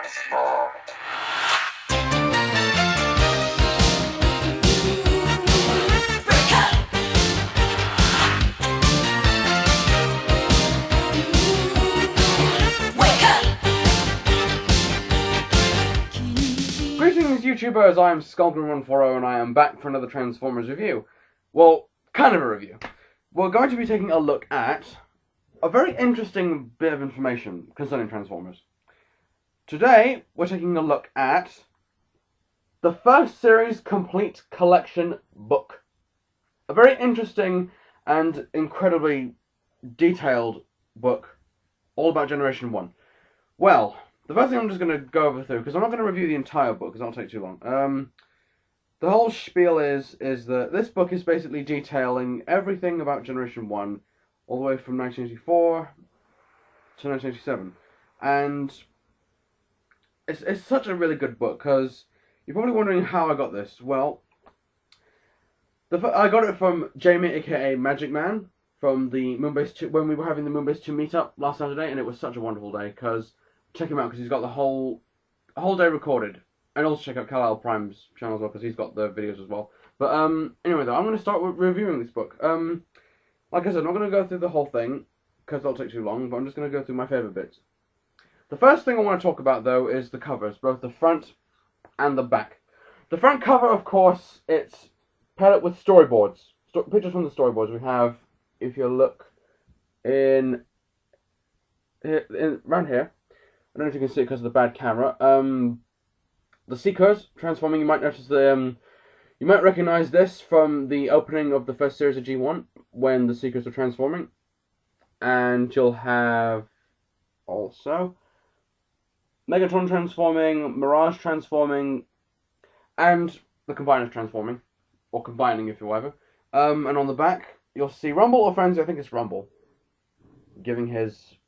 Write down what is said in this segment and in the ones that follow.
Greetings YouTubers, I am Skulkin140 and I am back for another Transformers review. Well, kind of a review. We're going to be taking a look at a very interesting bit of information concerning Transformers. Today, we're taking a look at the first series complete collection book. A very interesting and incredibly detailed book all about Generation 1. Well, the first thing I'm just going to go over through, because I'm not going to review the entire book, because that'll take too long. The whole spiel is that this book is basically detailing everything about Generation 1, all the way from 1984 to 1987. And it's such a really good book, because you're probably wondering how I got this. Well, I got it from Jamie, aka Magic Man, from the Moonbase 2, when we were having the Moonbase 2 meetup last Saturday, and it was such a wonderful day, because check him out, because he's got the whole day recorded. And also check out Kal-El Prime's channel as well, because he's got the videos as well. But anyway though, I'm going to start with reviewing this book. Like I said, I'm not going to go through the whole thing, because that'll take too long, but I'm just going to go through my favourite bits. The first thing I want to talk about though is the covers, both the front and the back. The front cover, of course, it's paired up with storyboards. Pictures from the storyboards. We have, if you look around here, I don't know if you can see it because of the bad camera. The Seekers transforming. You might notice you might recognize this from the opening of the first series of G1 when the Seekers were transforming, and you'll have also Megatron transforming, Mirage transforming, and the Combiners transforming, or combining if you ever. And on the back you'll see Rumble or Frenzy. I think it's Rumble, giving his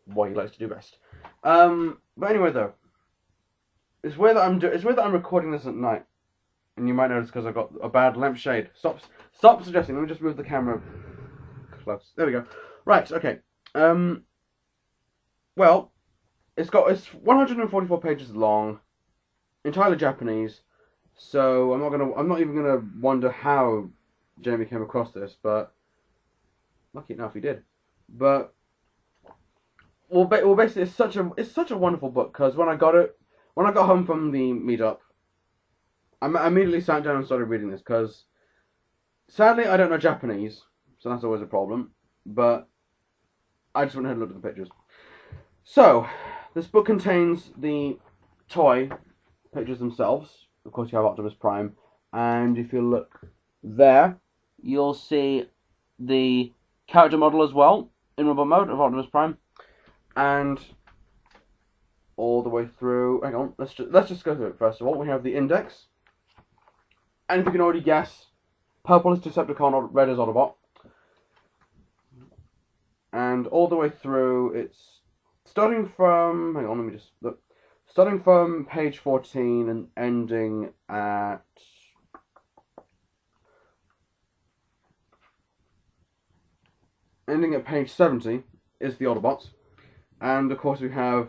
what he likes to do best. But anyway though, it's weird that I'm recording this at night, and you might notice because I've got a bad lampshade. Stop suggesting. Let me just move the camera close. There we go. Right. Okay. Well, it's 144 pages long, entirely Japanese. So I'm not even gonna wonder how Jamie came across this, but lucky enough he did. But well, basically, it's such a wonderful book, because when I got home from the meetup, I immediately sat down and started reading this, because sadly I don't know Japanese, so that's always a problem, but I just went ahead and looked at the pictures. So, this book contains the toy pictures themselves. Of course you have Optimus Prime, and if you look there, you'll see the character model as well, in robot mode, of Optimus Prime. And all the way through, hang on, let's just go through it first of all. We have the index, and if you can already guess, purple is Decepticon, red is Autobot, and all the way through, it's starting from, hang on, let me just look, starting from page 14 and ending at page 70 is the Autobots. And of course we have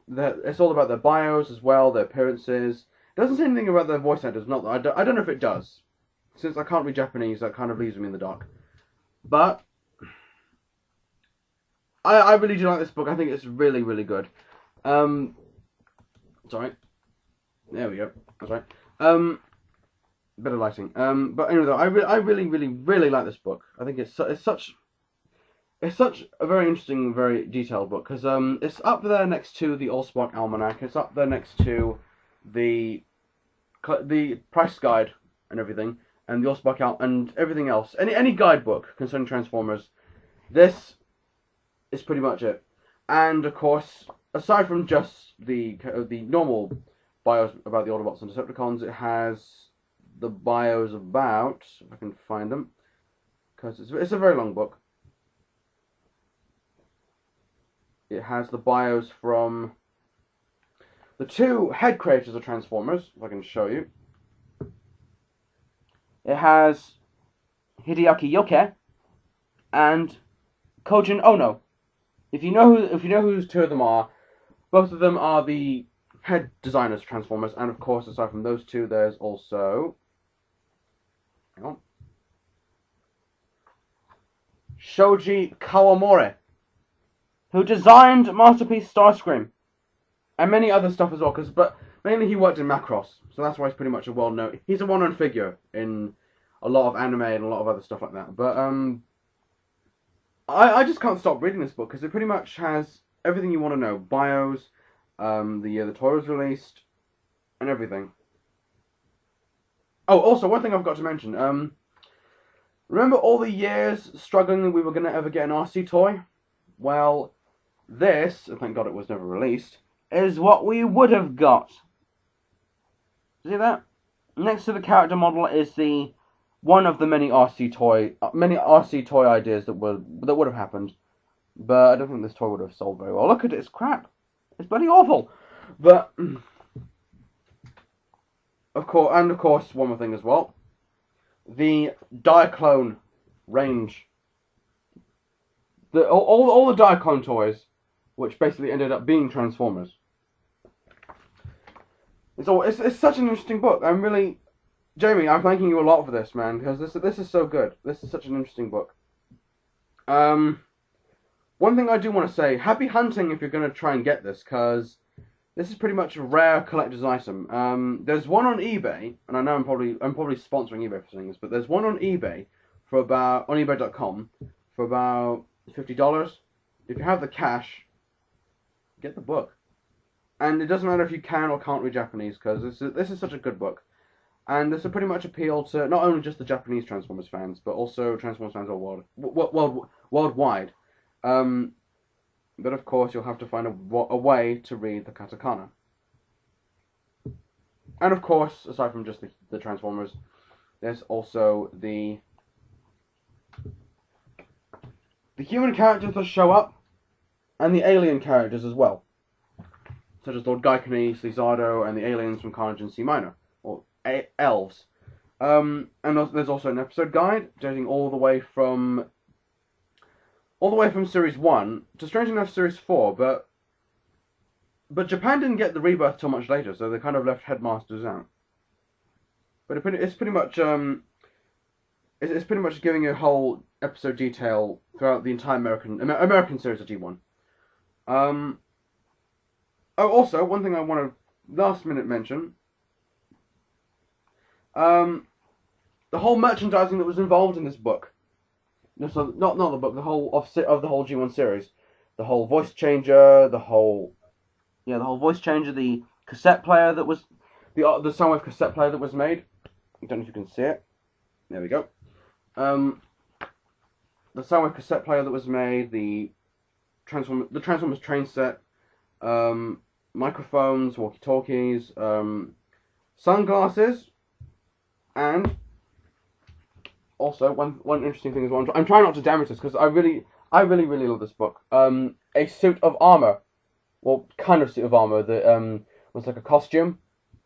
it's all about their bios as well, their appearances. It doesn't say anything about their voice actors. Not that I don't know if it does. Since I can't read Japanese, that kind of leaves me in the dark. But I really do like this book. I think it's really, really good. Sorry. There we go. That's right. Bit of lighting. But anyway, though, I really, really, really like this book. I think it's such a very interesting, very detailed book, because it's up there next to the Allspark Almanac. It's up there next to the price guide and everything, and the Allspark and everything else. Any guidebook concerning Transformers, this is pretty much it. And of course, aside from just the normal bios about the Autobots and Decepticons, it has the bios about, if I can find them, because it's a very long book. It has the bios from the two head creators of Transformers, if I can show you. It has Hideaki Yoke and Kojin Ono. If you know who two of them are, Both of them are the head designers of Transformers, and of course, aside from those two, there's also... Hang on. Shoji Kawamori, who designed Masterpiece Starscream, and many other stuff as well, but mainly he worked in Macross, so that's why he's pretty much a well-known... He's a well-known figure in a lot of anime and a lot of other stuff like that, but I just can't stop reading this book, because it pretty much has everything you want to know. Bios, the year the toy was released, and everything. Oh, also, one thing I forgot to mention. Remember all the years struggling we were going to ever get an RC toy? Well, this, and thank God it was never released, is what we would have got. See that? Next to the character model is the one of the many RC toy ideas that would have happened. But I don't think this toy would have sold very well. Look at it, it's crap. It's bloody awful. But of course, one more thing as well. The Daikon range. All the Daikon toys, which basically ended up being Transformers. It's such an interesting book. Jamie, I'm thanking you a lot for this, man, because this is so good. This is such an interesting book. One thing I do want to say, happy hunting if you're going to try and get this, because this is pretty much a rare collector's item. There's one on eBay, and I know I'm probably sponsoring eBay for saying this, but there's one on eBay on eBay.com for about $50. If you have the cash, get the book. And it doesn't matter if you can or can't read Japanese, because this is such a good book. And this will pretty much appeal to not only just the Japanese Transformers fans, but also Transformers fans worldwide. But of course, you'll have to find a way to read the katakana. And of course, aside from just the Transformers, there's also the human characters that show up, and the alien characters as well, such as Lord Daikon, Lizardo, and the aliens from Carnage and C Minor, or elves. And there's also an episode guide dating all the way from Series 1 to, strange enough, Series 4, but Japan didn't get the rebirth till much later, so they kind of left Headmasters out. But it's pretty much giving a whole episode detail throughout the entire American series of G1. Oh, also, one thing I want to last minute mention. The whole merchandising that was involved in this book. No, so not the book, the whole of the whole G1 series. The whole voice changer, the whole voice changer, the cassette player that was the Soundwave cassette player that was made. I don't know if you can see it. There we go. The Soundwave cassette player that was made, the Transformers train set, microphones, walkie-talkies, sunglasses, and also one interesting thing as well. I'm trying not to damage this because I really love this book. A suit of armor, well, kind of suit of armor that was like a costume.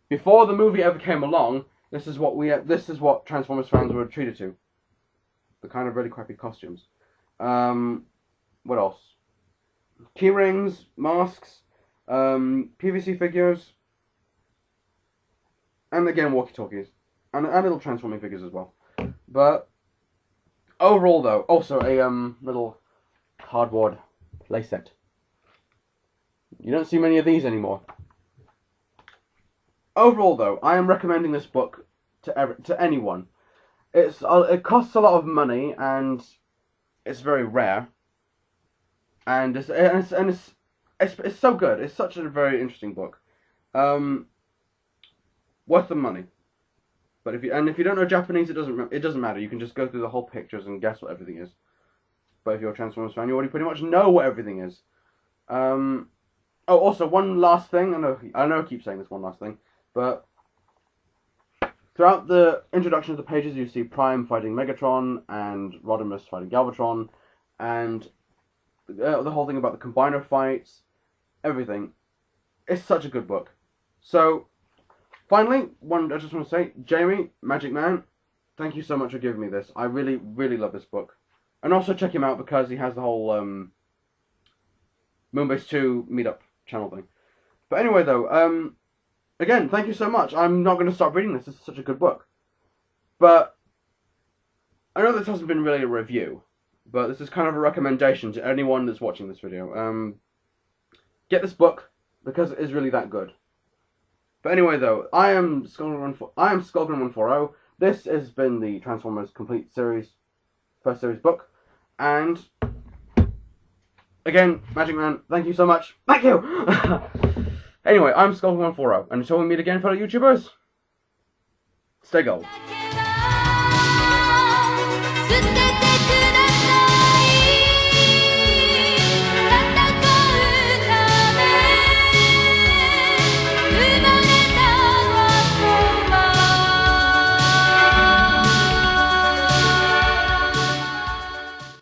Before the movie ever came along, this is what Transformers fans were treated to. The kind of really crappy costumes. What else? Key rings, masks, PVC figures, and again walkie-talkies, and little transforming figures as well. But overall, though, also a little cardboard playset. You don't see many of these anymore. Overall, though, I am recommending this book to anyone. It costs a lot of money, and it's very rare. And it's so good. It's such a very interesting book. Worth the money. But if you don't know Japanese, it doesn't matter. You can just go through the whole pictures and guess what everything is. But if you're a Transformers fan, you already pretty much know what everything is. Oh, also one last thing. I know I keep saying this one last thing, but throughout the introduction of the pages, you see Prime fighting Megatron and Rodimus fighting Galvatron, and the whole thing about the combiner fights, everything. It's such a good book. So, finally, I just want to say, Jamie, Magic Man, thank you so much for giving me this. I really, really love this book. And also check him out because he has the whole Moonbase 2 meetup channel thing. But anyway, though, again, thank you so much. I'm not going to stop reading this. This is such a good book. But I know this hasn't been really a review, but this is kind of a recommendation to anyone that's watching this video. Get this book because it is really that good. But anyway, though, I am Skullgrim140. This has been the Transformers Complete Series, first series book, and again, Magic Man, thank you so much. Thank you. Anyway, I'm Skullgrim140, and until we meet again, fellow YouTubers, stay gold.